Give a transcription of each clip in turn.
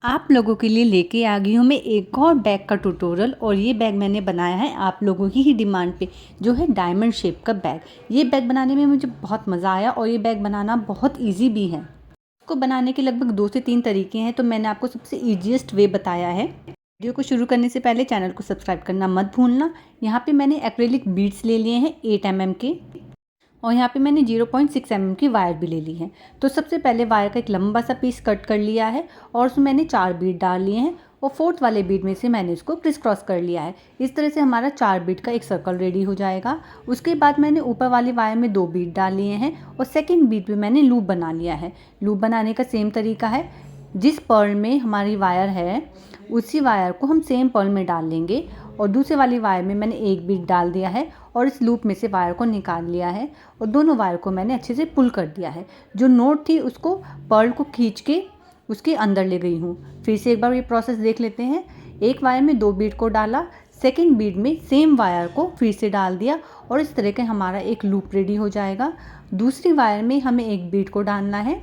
आप लोगों के लिए लेके आ गई हूँ मैं एक और बैग का ट्यूटोरियल। और ये बैग मैंने बनाया है आप लोगों की ही डिमांड पे, जो है डायमंड शेप का बैग। ये बैग बनाने में मुझे बहुत मज़ा आया और ये बैग बनाना बहुत इजी भी है। इसको बनाने के लगभग 2 से 3 तरीके हैं, तो मैंने आपको सबसे ईजीएस्ट वे बताया है। वीडियो को शुरू करने से पहले चैनल को सब्सक्राइब करना मत भूलना। यहाँ पे मैंने एक्रेलिक बीड्स ले लिए हैं 8 mm के, और यहाँ पे मैंने 0.6 mm की वायर भी ले ली है। तो सबसे पहले वायर का एक लंबा सा पीस कट कर लिया है और उसमें मैंने 4 बीड डाल लिए हैं और 4th वाले बीड में से मैंने इसको क्रिस क्रॉस कर लिया है। इस तरह से हमारा 4 बीड का एक सर्कल रेडी हो जाएगा। उसके बाद मैंने ऊपर वाली वायर में 2 बीड डाल लिए हैं और सेकेंड बीड में मैंने लूप बना लिया है। लूप बनाने का सेम तरीका है, जिस पर्ल में हमारी वायर है उसी वायर को हम सेम पर्ल में डाल लेंगे और दूसरे वाली वायर में मैंने एक बीड डाल दिया है और इस लूप में से वायर को निकाल लिया है और दोनों वायर को मैंने अच्छे से पुल कर दिया है। जो नोट थी उसको पर्ल को खींच के उसके अंदर ले गई हूँ। फिर से एक बार ये प्रोसेस देख लेते हैं। एक वायर में 2 बीड को डाला, सेकेंड बीड में सेम वायर को फिर से डाल दिया और इस तरह के हमारा एक लूप रेडी हो जाएगा। दूसरी वायर में हमें एक बीड को डालना है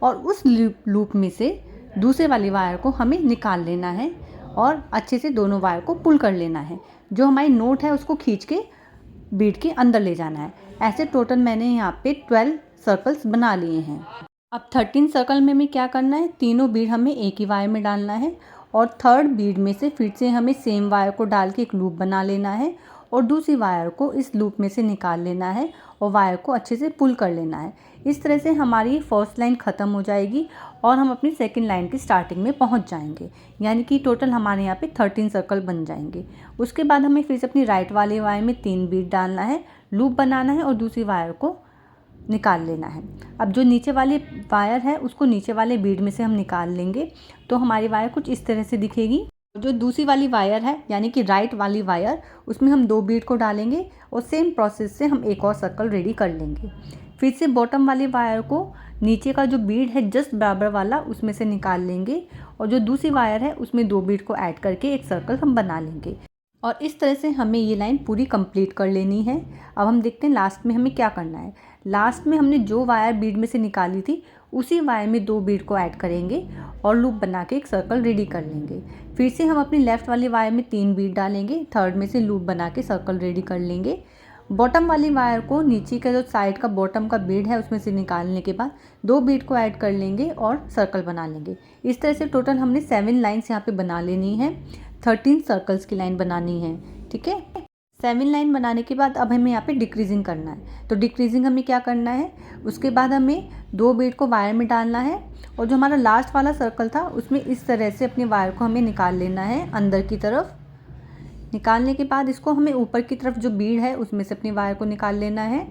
और उस लूप में से दूसरे वाली वायर को हमें निकाल लेना है और अच्छे से दोनों वायर को पुल कर लेना है। जो हमारी नोट है उसको खींच के बीड के अंदर ले जाना है। ऐसे टोटल मैंने यहाँ पे 12 सर्कल्स बना लिए हैं। अब 13 सर्कल में हमें क्या करना है, तीनों बीड हमें एक ही वायर में डालना है और थर्ड बीड में से फिर से हमें सेम वायर को डाल के एक लूप बना लेना है और दूसरी वायर को इस लूप में से निकाल लेना है और वायर को अच्छे से पुल कर लेना है। इस तरह से हमारी फर्स्ट लाइन ख़त्म हो जाएगी और हम अपनी सेकंड लाइन की स्टार्टिंग में पहुंच जाएंगे। यानी कि टोटल हमारे यहाँ पे 13 सर्कल बन जाएंगे। उसके बाद हमें फिर से अपनी राइट वाली वायर में 3 बीड डालना है, लूप बनाना है और दूसरी वायर को निकाल लेना है। अब जो नीचे वाली वायर है उसको नीचे वाले बीड में से हम निकाल लेंगे तो हमारी वायर कुछ इस तरह से दिखेगी। जो दूसरी वाली वायर है यानी कि राइट वाली वायर, उसमें हम 2 बीड को डालेंगे और सेम प्रोसेस से हम एक और सर्कल रेडी कर लेंगे। फिर से बॉटम वाली वायर को नीचे का जो बीड है जस्ट बराबर वाला उसमें से निकाल लेंगे और जो दूसरी वायर है उसमें 2 बीड को ऐड करके एक सर्कल हम बना लेंगे और इस तरह से हमें ये लाइन पूरी कंप्लीट कर लेनी है। अब हम देखते हैं लास्ट में हमें क्या करना है। लास्ट में हमने जो वायर बीड में से निकाली थी उसी वायर में 2 बीड को ऐड करेंगे और लूप बना के एक सर्कल रेडी कर लेंगे। फिर से हम अपनी लेफ़्ट वाली वायर में 3 बीड डालेंगे, थर्ड में से लूप बना के सर्कल रेडी कर लेंगे। बॉटम वाली वायर को नीचे का जो साइड का बॉटम का बीड है उसमें से निकालने के बाद 2 बीड को ऐड कर लेंगे और सर्कल बना लेंगे। इस तरह से टोटल हमने 7 लाइन्स यहाँ पे बना लेनी है, 13 सर्कल्स की लाइन बनानी है। ठीक है, 7 लाइन बनाने के बाद अब हमें यहाँ पे डिक्रीजिंग करना है। तो डिक्रीजिंग हमें क्या करना है, उसके बाद हमें 2 बीड को वायर में डालना है और जो हमारा लास्ट वाला सर्कल था उसमें इस तरह से अपनी वायर को हमें निकाल लेना है अंदर की तरफ। निकालने के बाद इसको हमें ऊपर की तरफ जो बीड है उसमें से अपनी वायर को निकाल लेना है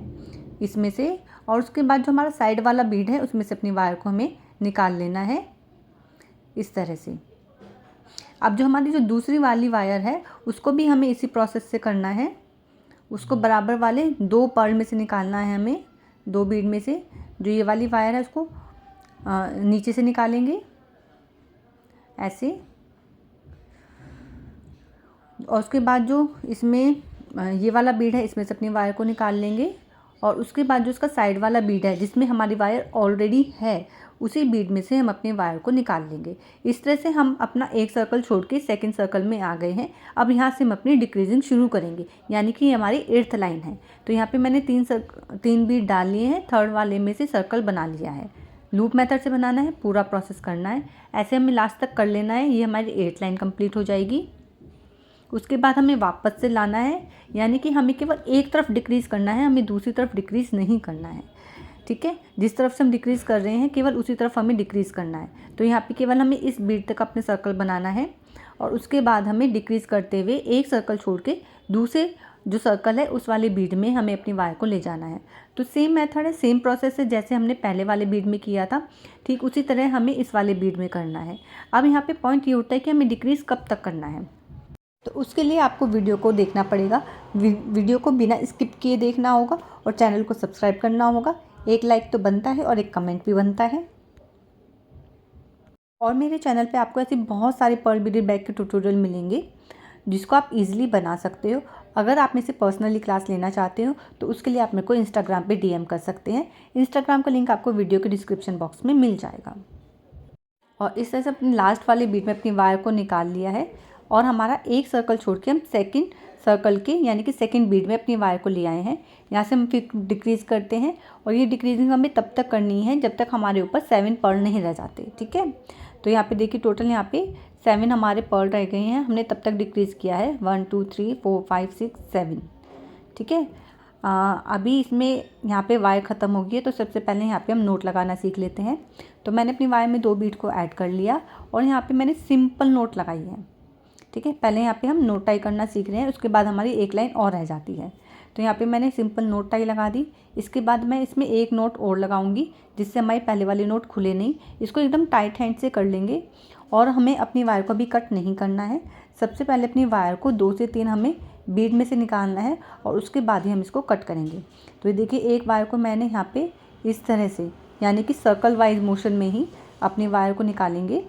इसमें से, और उसके बाद जो हमारा साइड वाला बीड है उसमें से अपनी वायर को हमें निकाल लेना है इस तरह से। अब जो हमारी जो दूसरी वाली वायर है उसको भी हमें इसी प्रोसेस से करना है। उसको बराबर वाले 2 पर्ल में से निकालना है हमें, 2 बीड में से। जो ये वाली वायर है उसको नीचे से निकालेंगे ऐसे, और उसके बाद जो इसमें ये वाला बीड है इसमें से अपनी वायर को निकाल लेंगे और उसके बाद जो इसका साइड वाला बीड है जिसमें हमारी वायर ऑलरेडी है उसी बीड में से हम अपनी वायर को निकाल लेंगे। इस तरह से हम अपना एक सर्कल छोड़ के सेकेंड सर्कल में आ गए हैं। अब यहाँ से हम अपनी डिक्रीजिंग शुरू करेंगे, यानी कि हमारी 8th लाइन है। तो यहाँ पे मैंने 3 बीड डाल लिए हैं, थर्ड वाले में से सर्कल बना लिया है। लूप मेथड से बनाना है, पूरा प्रोसेस करना है, ऐसे हमें लास्ट तक कर लेना है। ये हमारी 8th लाइन कंप्लीट हो जाएगी। उसके बाद हमें वापस से लाना है, यानी कि हमें केवल एक तरफ डिक्रीज़ करना है, हमें दूसरी तरफ डिक्रीज़ नहीं करना है। ठीक है, जिस तरफ से हम डिक्रीज़ कर रहे हैं केवल उसी तरफ हमें डिक्रीज़ करना है। तो यहाँ पे केवल हमें इस बीड तक अपने सर्कल बनाना है और उसके बाद हमें डिक्रीज़ करते हुए एक सर्कल छोड़ के दूसरे जो सर्कल है उस वाले बीड में हमें अपनी वायर को ले जाना है। तो सेम मेथड है, सेम प्रोसेस है जैसे हमने पहले वाले बीड में किया था, ठीक उसी तरह हमें इस वाले बीड में करना है। अब यहाँ पर पॉइंट ये होता है कि हमें डिक्रीज़ कब तक करना है। तो उसके लिए आपको वीडियो को देखना पड़ेगा, वीडियो को बिना स्किप किए देखना होगा और चैनल को सब्सक्राइब करना होगा। एक लाइक तो बनता है और एक कमेंट भी बनता है। और मेरे चैनल पे आपको ऐसे बहुत सारे पर्ल बीडेड बैग के ट्यूटोरियल मिलेंगे जिसको आप इजीली बना सकते हो। अगर आप मेरे से पर्सनली क्लास लेना चाहते हो तो उसके लिए आप मेरे को इंस्टाग्राम पे DM कर सकते हैं। इंस्टाग्राम का लिंक आपको वीडियो के डिस्क्रिप्शन बॉक्स में मिल जाएगा। और इस तरह से अपनी लास्ट वाले बीड में अपनी वायर को निकाल लिया है और हमारा एक सर्कल छोड़ के हम सेकंड सर्कल के यानी कि सेकंड बीड में अपनी वायर को ले आए हैं। यहाँ से हम फिर डिक्रीज़ करते हैं और ये डिक्रीजिंग हमें तब तक करनी है जब तक हमारे ऊपर 7 पर्ल नहीं रह जाते, ठीक है। तो यहाँ पे देखिए टोटल यहाँ पे 7 हमारे पर्ल रह गए हैं, हमने तब तक डिक्रीज़ किया है 1 2 3 4 5 6 7, ठीक है। अभी इसमें यहाँ पे वायर ख़त्म हो गई है तो सबसे पहले यहाँ पे हम नोट लगाना सीख लेते हैं। तो मैंने अपनी वायर में 2 बीट को ऐड कर लिया और यहाँ पे मैंने सिंपल नोट लगाई है, ठीक है। पहले यहाँ पे हम नोट टाई करना सीख रहे हैं, उसके बाद हमारी एक लाइन और रह जाती है। तो यहाँ पे मैंने सिंपल नोट टाई लगा दी। इसके बाद मैं इसमें एक नोट और लगाऊंगी जिससे हमारी पहले वाली नोट खुले नहीं। इसको एकदम टाइट हैंड से कर लेंगे और हमें अपनी वायर को भी कट नहीं करना है। सबसे पहले अपनी वायर को 2 से 3 हमें बीड में से निकालना है और उसके बाद ही हम इसको कट करेंगे। तो ये देखिए एक वायर को मैंने यहाँ पे इस तरह से यानी कि सर्कल वाइज मोशन में ही अपनी वायर को निकालेंगे,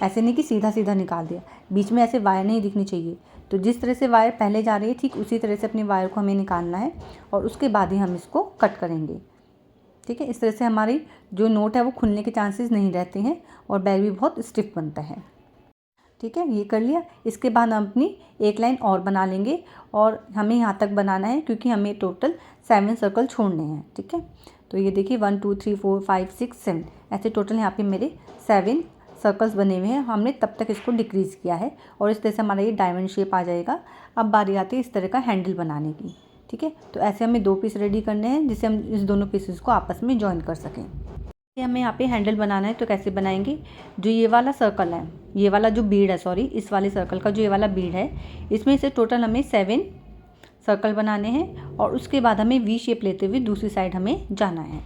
ऐसे नहीं कि सीधा सीधा निकाल दिया, बीच में ऐसे वायर नहीं दिखनी चाहिए। तो जिस तरह से वायर पहले जा रही है ठीक उसी तरह से अपनी वायर को हमें निकालना है और उसके बाद ही हम इसको कट करेंगे, ठीक है। इस तरह से हमारी जो नोट है वो खुलने के चांसेस नहीं रहते हैं और बैग भी बहुत स्टिफ बनता है, ठीक है। ये कर लिया। इसके बाद हम अपनी एक लाइन और बना लेंगे और हमें यहाँ तक बनाना है क्योंकि हमें टोटल 7 सर्कल छोड़ने हैं, ठीक है। तो ये देखिए 1 2 3 4 5 6 7 ऐसे टोटल यहाँ पे मेरे 7 सर्कल्स बने हुए हैं। हमने तब तक इसको डिक्रीज़ किया है और इस तरह से हमारा ये डायमंड शेप आ जाएगा। अब बारी आती है इस तरह का हैंडल बनाने की, ठीक है। तो ऐसे हमें 2 पीस रेडी करने हैं जिससे हम इस दोनों पीसेस को आपस में जॉइन कर सकें। हमें यहाँ पे हैंडल बनाना है तो कैसे बनाएंगे, जो ये वाला सर्कल है, ये वाला जो बीड है, सॉरी इस वाले सर्कल का जो ये वाला बीड है, इसमें से टोटल हमें 7 सर्कल बनाने हैं और उसके बाद हमें वी शेप लेते हुए दूसरी साइड हमें जाना है,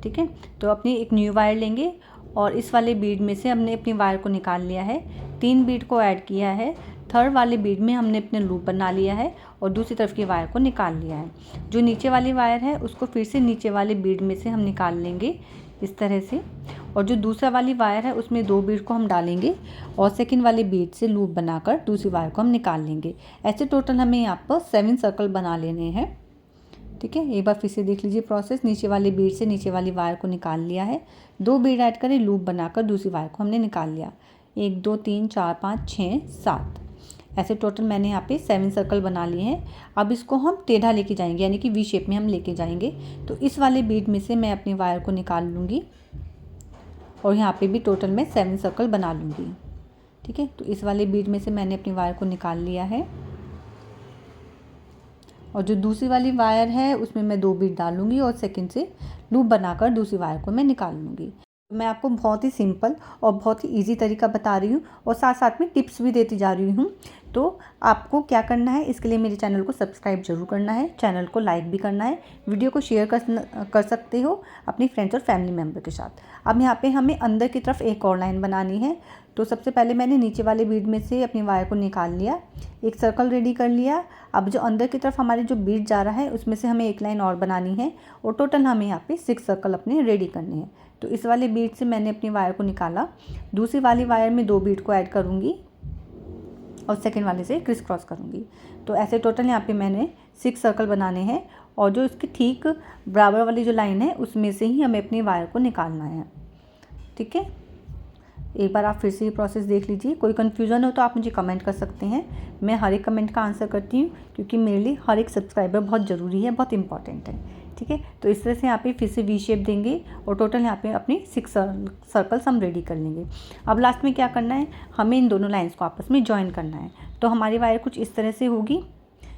ठीक है। तो अपनी एक न्यू वायर लेंगे और इस वाले बीड में से हमने अपनी वायर को निकाल लिया है, 3 बीड को ऐड किया है, थर्ड वाले बीड में हमने अपने लूप बना लिया है और दूसरी तरफ की वायर को निकाल लिया है। जो नीचे वाली वायर है उसको फिर से नीचे वाले बीड में से हम निकाल लेंगे इस तरह से, और जो दूसरा वाली वायर है उसमें 2 बीड को हम डालेंगे और सेकंड वाले बीड से लूप बनाकर दूसरी वायर को हम निकाल लेंगे। ऐसे टोटल हमें यहाँ पर 7 सर्कल बना लेने हैं, ठीक है। एक बार फिर से देख लीजिए प्रोसेस। नीचे वाले बीड से नीचे वाली वायर को निकाल लिया है, 2 बीड ऐड करें, लूप बनाकर दूसरी वायर को हमने निकाल लिया। 1 2 3 4 5 6 7 ऐसे टोटल मैंने यहाँ पे 7 सर्कल बना लिए हैं। अब इसको हम टेढ़ा लेके जाएंगे यानी कि वी शेप में हम लेके जाएंगे। तो इस वाले बीड में से मैं अपनी वायर को निकाल लूँगी और यहाँ पे भी टोटल मैं 7 सर्कल बना लूँगी, ठीक है। तो इस वाले बीड में से मैंने अपनी वायर को निकाल लिया है और जो दूसरी वाली वायर है उसमें मैं 2 बीड डालूँगी और सेकंड से लूप बनाकर दूसरी वायर को मैं निकाल लूँगी। मैं आपको बहुत ही सिंपल और बहुत ही इजी तरीका बता रही हूँ और साथ साथ में टिप्स भी देती जा रही हूँ। तो आपको क्या करना है, इसके लिए मेरे चैनल को सब्सक्राइब जरूर करना है, चैनल को लाइक भी करना है, वीडियो को शेयर कर सकते हो अपनी फ्रेंड्स और फैमिली मेम्बर के साथ। अब यहाँ पे हमें अंदर की तरफ एक और लाइन बनानी है। तो सबसे पहले मैंने नीचे वाले बीड में से अपनी वायर को निकाल लिया, एक सर्कल रेडी कर लिया। अब जो अंदर की तरफ हमारे जो बीड जा रहा है उसमें से हमें एक लाइन और बनानी है और टोटल हमें यहाँ पे 6 सर्कल अपने रेडी करने हैं। तो इस वाले बीड से मैंने अपनी वायर को निकाला, दूसरी वाली वायर में 2 बीड को ऐड करूँगी और सेकंड वाले से क्रिस क्रॉस करूँगी। तो ऐसे टोटल यहाँ पे मैंने 6 सर्कल बनाने हैं और जो इसकी ठीक बराबर वाली जो लाइन है उसमें से ही हमें अपनी वायर को निकालना है, ठीक है। एक बार आप फिर से ये प्रोसेस देख लीजिए। कोई कन्फ्यूज़न हो तो आप मुझे कमेंट कर सकते हैं, मैं हर एक कमेंट का आंसर करती हूँ क्योंकि मेरे लिए हर एक सब्सक्राइबर बहुत ज़रूरी है, बहुत इंपॉर्टेंट है, ठीक है। तो इस तरह से यहाँ पे फिर से वी शेप देंगे और टोटल यहाँ पे अपनी 6 सर्कल्स हम रेडी कर लेंगे। अब लास्ट में क्या करना है, हमें इन दोनों लाइंस को आपस में ज्वाइन करना है। तो हमारी वायर कुछ इस तरह से होगी,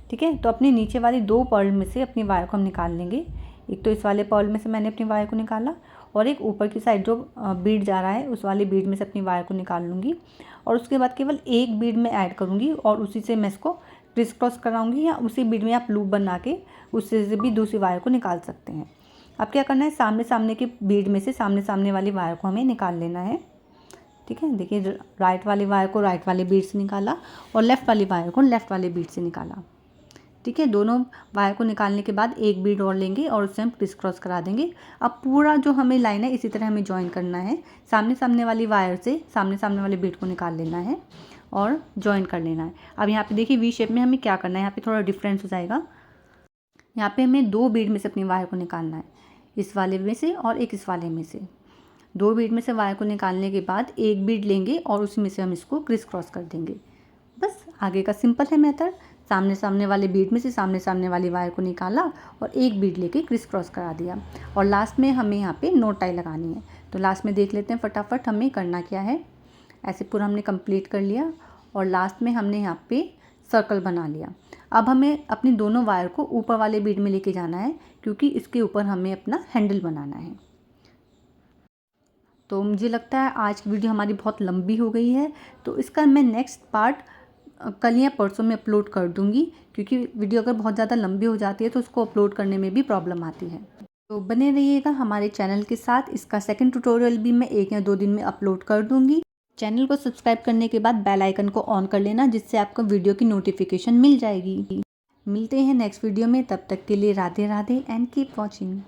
ठीक है। तो अपनी नीचे वाली 2 पर्ल में से अपनी वायर को हम निकाल लेंगे। एक तो इस वाले पर्ल में से मैंने अपनी वायर को निकाला और एक ऊपर की साइड जो बीड जा रहा है उस वाले बीड में से अपनी वायर को निकाल लूँगी और उसके बाद केवल एक बीड में ऐड करूँगी और उसी से मैं इसको क्रिस क्रॉस कराऊँगी या उसी बीड में आप लूप बना के उससे से भी दूसरी वायर को निकाल सकते हैं। अब क्या करना है, सामने सामने के बीड में से सामने सामने वाली वायर को हमें निकाल लेना है, ठीक है। देखिए राइट वाली वायर को राइट वाले बीड से निकाला और लेफ़्ट वाली वायर को लेफ़्ट वाले बीड से निकाला, ठीक है। दोनों वायर को निकालने के बाद एक बीड और लेंगे और उससे हम क्रिस क्रॉस करा देंगे। अब पूरा जो हमें लाइन है इसी तरह हमें ज्वाइन करना है। सामने सामने वाली वायर से सामने सामने वाले बीड को निकाल लेना है और ज्वाइन कर लेना है। अब यहाँ पे देखिए वी शेप में हमें क्या करना है, यहाँ पे थोड़ा डिफरेंस हो जाएगा। यहाँ पे हमें 2 बीड में से अपनी वायर को निकालना है, इस वाले में से और एक इस वाले में से। 2 बीड में से वायर को निकालने के बाद एक बीड लेंगे और उसमें से हम इसको क्रिस क्रॉस कर देंगे। बस आगे का सिंपल है मेथड। सामने सामने वाले बीड में से सामने सामने वाली वायर को निकाला और एक बीड लेके क्रिस क्रॉस करा दिया और लास्ट में हमें यहाँ पे नोट टाई लगानी है। तो लास्ट में देख लेते हैं फटाफट हमें करना क्या है। ऐसे पूरा हमने कंप्लीट कर लिया और लास्ट में हमने यहाँ पे सर्कल बना लिया। अब हमें अपनी दोनों वायर को ऊपर वाले बीड में लेके जाना है क्योंकि इसके ऊपर हमें अपना हैंडल बनाना है। तो मुझे लगता है आज की वीडियो हमारी बहुत लंबी हो गई है, तो इसका मैं नेक्स्ट पार्ट कल या परसों में अपलोड कर दूंगी क्योंकि वीडियो अगर बहुत ज़्यादा लंबी हो जाती है तो उसको अपलोड करने में भी प्रॉब्लम आती है। तो बने रहिएगा हमारे चैनल के साथ। इसका सेकंड ट्यूटोरियल भी मैं 1 या 2 दिन में अपलोड कर दूंगी। चैनल को सब्सक्राइब करने के बाद बेल आइकन को ऑन कर लेना जिससे आपको वीडियो की नोटिफिकेशन मिल जाएगी। मिलते हैं नेक्स्ट वीडियो में, तब तक के लिए Radhe Radhe and keep watching.